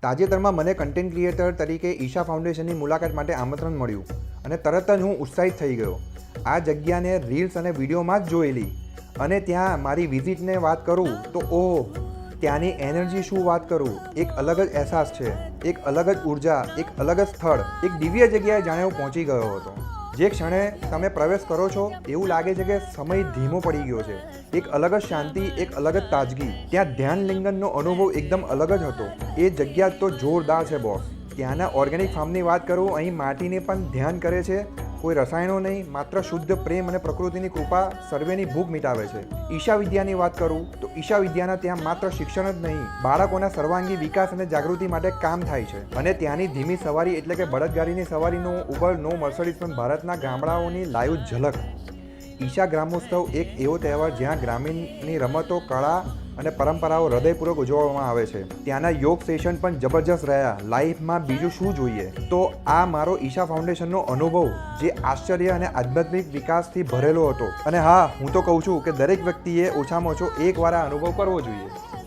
તાજેતરમાં મને content creator તરીકે ઈશા ફાઉન્ડેશનની મુલાકાત માટે આમંત્રણ મળ્યું અને તરત જ હું ઉત્સાહિત થઈ ગયો. આ જગ્યાને રીલ્સ અને વિડીયોમાં જ જોયેલી અને ત્યાં મારી વિઝિટને વાત કરું તો ઓહ, ત્યાંની એનર્જી શું વાત કરું. એક અલગ જ અહેસાસ છે, એક અલગ જ ઉર્જા, એક અલગ જ સ્થળ, એક દિવ્ય જગ્યાએ જાણે હું પહોંચી ગયો હતો. જે ક્ષણે તમે પ્રવેશ કરો છો એવું લાગે છે કે સમય ધીમો પડી ગયો છે. એક અલગ જ શાંતિ, એક અલગ જ તાજગી. ત્યાં ધ્યાન લિંગનનો અનુભવ એકદમ અલગ જ હતો. એ જગ્યા તો જોરદાર છે બોસ. ત્યાંના ઓર્ગેનિક ફાર્મની વાત કરું, અહીં માટીને પણ ધ્યાન કરે છે. કોઈ રસાયણો નહીં, માત્ર શુદ્ધ પ્રેમ અને પ્રકૃતિની કૃપા સર્વેની ભૂખ મિટાવે છે. ઈશા વિદ્યાની વાત કરું તો ઈશા વિદ્યાના ત્યાં માત્ર શિક્ષણ જ નહીં, બાળકોના સર્વાંગી વિકાસ અને જાગૃતિ માટે કામ થાય છે. અને ત્યાંની ધીમી સવારી એટલે કે બળદગાડીની સવારીનો ઉબર નો મર્સડીઝ પણ ભારતના ગામડાઓની લાઈવ ઝલક. ઈશા ગ્રામોત્સવ એક એવો તહેવાર જ્યાં ગ્રામીણની રમતો, કળા અને પરંપરાઓ હૃદયપૂર્વક ઉજવવામાં આવે છે. ત્યાંના યોગ સેશન પણ જબરજસ્ત રહ્યા. લાઈફમાં બીજું શું જોઈએ. તો આ મારો ઈશા ફાઉન્ડેશનનો અનુભવ જે આશ્ચર્ય અને આધ્યાત્મિક વિકાસથી ભરેલો હતો. અને હા, હું તો કહું છું કે દરેક વ્યક્તિએ ઓછામાં ઓછો એકવાર આ અનુભવ કરવો જોઈએ.